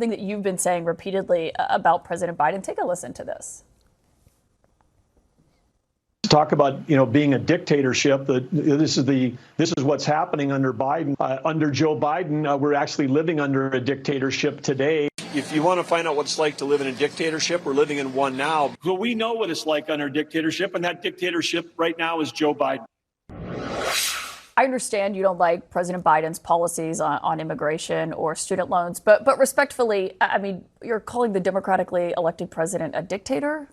something that you've been saying repeatedly about President Biden. Take a listen to this. Talk about, being a dictatorship. This is what's happening under Biden. Under Joe Biden, we're actually living under a dictatorship today. If you want to find out what it's like to live in a dictatorship, we're living in one now. Well, we know what it's like under dictatorship, and that dictatorship right now is Joe Biden. I understand you don't like President Biden's policies on immigration or student loans, but respectfully, I mean, you're calling the democratically elected president a dictator?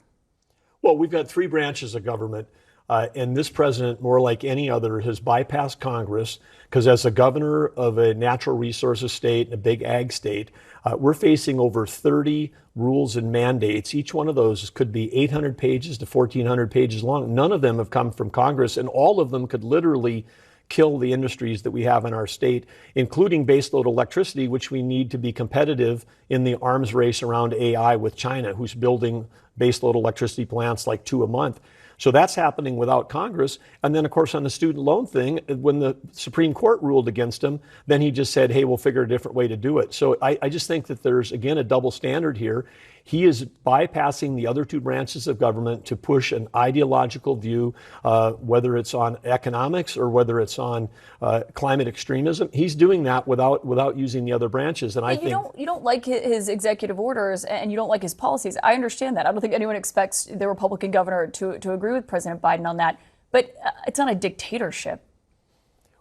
Well, we've got three branches of government, and this president, more like any other, has bypassed Congress because as a governor of a natural resources state and a big ag state, we're facing over 30 rules and mandates. Each one of those could be 800 pages to 1,400 pages long. None of them have come from Congress, and all of them could literally kill the industries that we have in our state, including baseload electricity, which we need to be competitive in the arms race around AI with China, who's building baseload electricity plants like 2 a month. So that's happening without Congress. And then, of course, on the student loan thing, when the Supreme Court ruled against him, then he just said, hey, we'll figure a different way to do it. So I just think that there's, again, a double standard here. He is bypassing the other two branches of government to push an ideological view, whether it's on economics or whether it's on climate extremism. He's doing that without using the other branches. And I think you don't like his executive orders and you don't like his policies. I understand that. I don't think anyone expects the Republican governor to agree with President Biden on that. But it's not a dictatorship.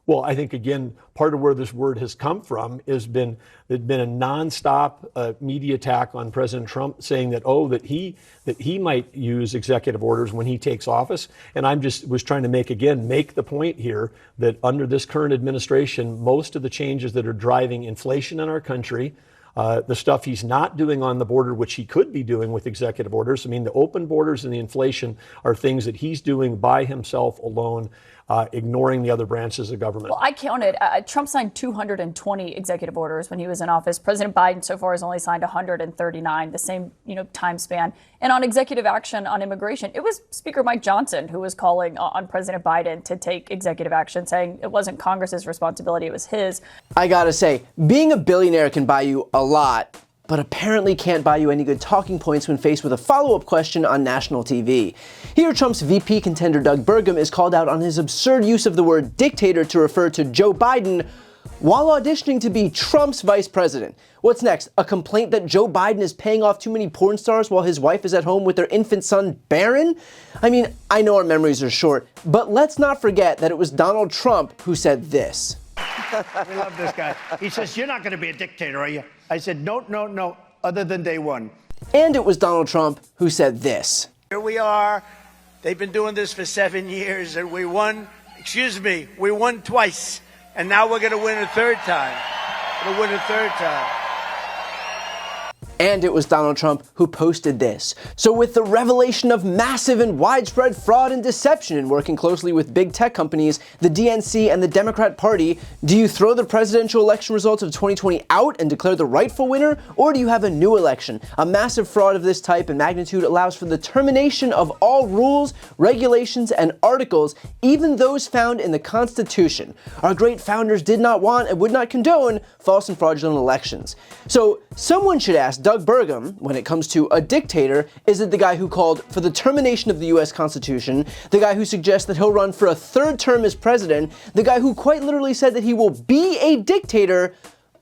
Well, I think, again, part of where this word has come from has been there's been a nonstop media attack on President Trump saying that he might use executive orders when he takes office. And was trying to make the point here that under this current administration, most of the changes that are driving inflation in our country, the stuff he's not doing on the border, which he could be doing with executive orders. I mean, the open borders and the inflation are things that he's doing by himself alone, ignoring the other branches of government. Well, I counted. Trump signed 220 executive orders when he was in office. President Biden so far has only signed 139, the same time span. And on executive action on immigration, it was Speaker Mike Johnson who was calling on President Biden to take executive action, saying it wasn't Congress's responsibility, it was his. I gotta say, being a billionaire can buy you a lot, but apparently can't buy you any good talking points when faced with a follow-up question on national TV. Here, Trump's VP contender Doug Burgum is called out on his absurd use of the word dictator to refer to Joe Biden while auditioning to be Trump's vice president. What's next? A complaint that Joe Biden is paying off too many porn stars while his wife is at home with their infant son, Barron? I mean, I know our memories are short, but let's not forget that it was Donald Trump who said this. We love this guy. He says, you're not going to be a dictator, are you? I said, no, other than day one. And it was Donald Trump who said this. Here we are. They've been doing this for 7 years, and we won twice. And now we're going to win a third time. And it was Donald Trump who posted this. So with the revelation of massive and widespread fraud and deception and working closely with big tech companies, the DNC and the Democrat Party, do you throw the presidential election results of 2020 out and declare the rightful winner? Or do you have a new election? A massive fraud of this type and magnitude allows for the termination of all rules, regulations, and articles, even those found in the Constitution. Our great founders did not want and would not condone false and fraudulent elections. So someone should ask Doug Burgum, when it comes to a dictator, is it the guy who called for the termination of the U.S. Constitution, the guy who suggests that he'll run for a third term as president, the guy who quite literally said that he will be a dictator,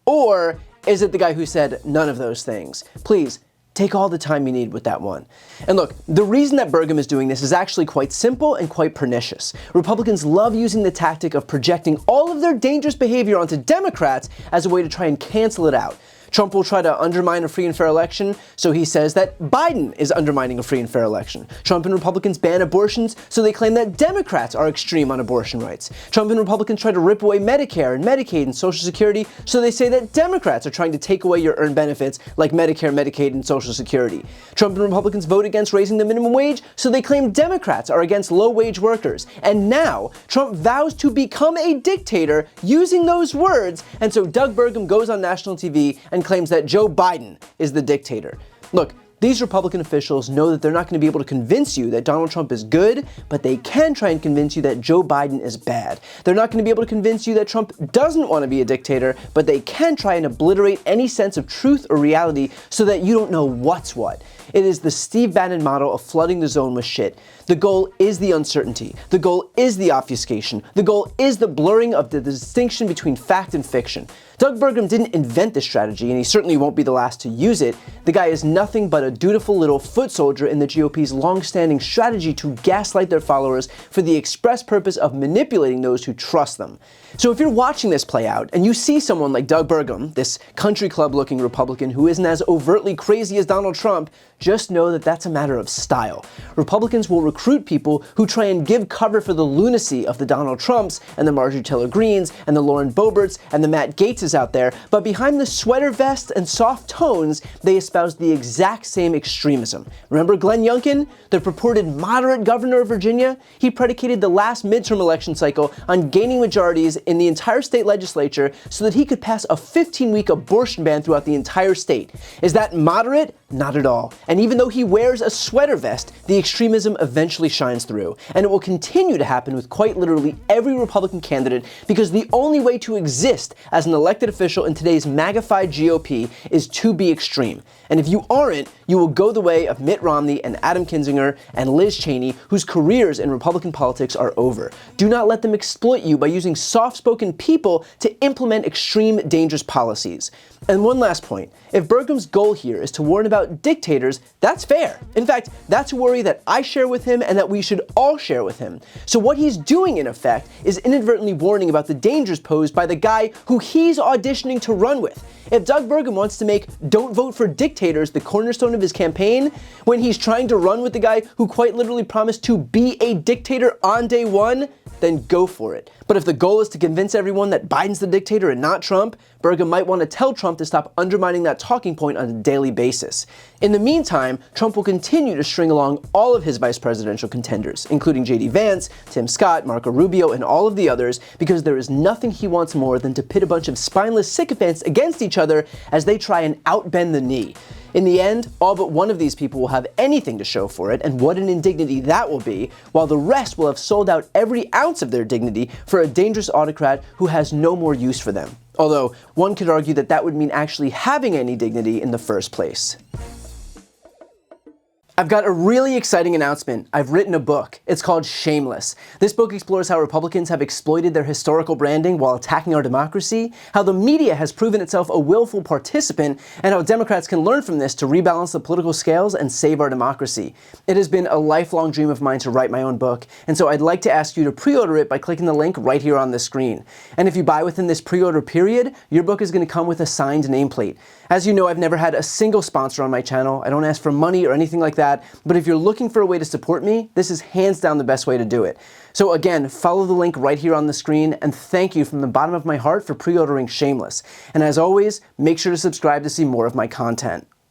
or is it the guy who said none of those things? Please, take all the time you need with that one. And look, the reason that Burgum is doing this is actually quite simple and quite pernicious. Republicans love using the tactic of projecting all of their dangerous behavior onto Democrats as a way to try and cancel it out. Trump will try to undermine a free and fair election, so he says that Biden is undermining a free and fair election. Trump and Republicans ban abortions, so they claim that Democrats are extreme on abortion rights. Trump and Republicans try to rip away Medicare and Medicaid and Social Security, so they say that Democrats are trying to take away your earned benefits like Medicare, Medicaid, and Social Security. Trump and Republicans vote against raising the minimum wage, so they claim Democrats are against low-wage workers. And now, Trump vows to become a dictator using those words, and so Doug Burgum goes on national TV and claims that Joe Biden is the dictator. Look, These Republican officials know that they're not going to be able to convince you that Donald Trump is good, but they can try and convince you that Joe Biden is bad. They're not going to be able to convince you that Trump doesn't want to be a dictator, but they can try and obliterate any sense of truth or reality so that you don't know what's what. It is the Steve Bannon model of flooding the zone with shit. The goal is the uncertainty. The goal is the obfuscation. The goal is the blurring of the distinction between fact and fiction. Doug Burgum didn't invent this strategy, and he certainly won't be the last to use it. The guy is nothing but a dutiful little foot soldier in the GOP's long-standing strategy to gaslight their followers for the express purpose of manipulating those who trust them. So if you're watching this play out, and you see someone like Doug Burgum, this country club-looking Republican who isn't as overtly crazy as Donald Trump, just know that that's a matter of style. Republicans will recruit people who try and give cover for the lunacy of the Donald Trumps and the Marjorie Taylor Greenes and the Lauren Boeberts and the Matt Gaetzes out there, but behind the sweater vests and soft tones, they espouse the exact same extremism. Remember Glenn Youngkin, the purported moderate governor of Virginia? He predicated the last midterm election cycle on gaining majorities in the entire state legislature so that he could pass a 15-week abortion ban throughout the entire state. Is that moderate? Not at all. And even though he wears a sweater vest, the extremism eventually shines through. And it will continue to happen with quite literally every Republican candidate, because the only way to exist as an elected official in today's MAGA-fied GOP is to be extreme. And if you aren't, you will go the way of Mitt Romney and Adam Kinzinger and Liz Cheney, whose careers in Republican politics are over. Do not let them exploit you by using soft-spoken people to implement extreme, dangerous policies. And one last point. If Burgum's goal here is to warn about dictators, that's fair. In fact, that's a worry that I share with him and that we should all share with him. So what he's doing, in effect, is inadvertently warning about the dangers posed by the guy who he's auditioning to run with. If Doug Burgum wants to make "Don't vote for dictators" the cornerstone of his campaign, when he's trying to run with the guy who quite literally promised to be a dictator on day one, then go for it. But if the goal is to convince everyone that Biden's the dictator and not Trump, Burgum might want to tell Trump to stop undermining that talking point on a daily basis. In the meantime, Trump will continue to string along all of his vice presidential contenders, including J.D. Vance, Tim Scott, Marco Rubio, and all of the others, because there is nothing he wants more than to pit a bunch of spineless sycophants against each other as they try and outbend the knee. In the end, all but one of these people will have anything to show for it, and what an indignity that will be, while the rest will have sold out every ounce of their dignity for a dangerous autocrat who has no more use for them. Although, one could argue that that would mean actually having any dignity in the first place. I've got a really exciting announcement. I've written a book. It's called Shameless. This book explores how Republicans have exploited their historical branding while attacking our democracy, how the media has proven itself a willful participant, and how Democrats can learn from this to rebalance the political scales and save our democracy. It has been a lifelong dream of mine to write my own book, and so I'd like to ask you to pre-order it by clicking the link right here on the screen. And if you buy within this pre-order period, your book is going to come with a signed nameplate. As you know, I've never had a single sponsor on my channel. I don't ask for money or anything like that, but if you're looking for a way to support me, this is hands down the best way to do it. So again, follow the link right here on the screen, and thank you from the bottom of my heart for pre-ordering Shameless. And as always, make sure to subscribe to see more of my content.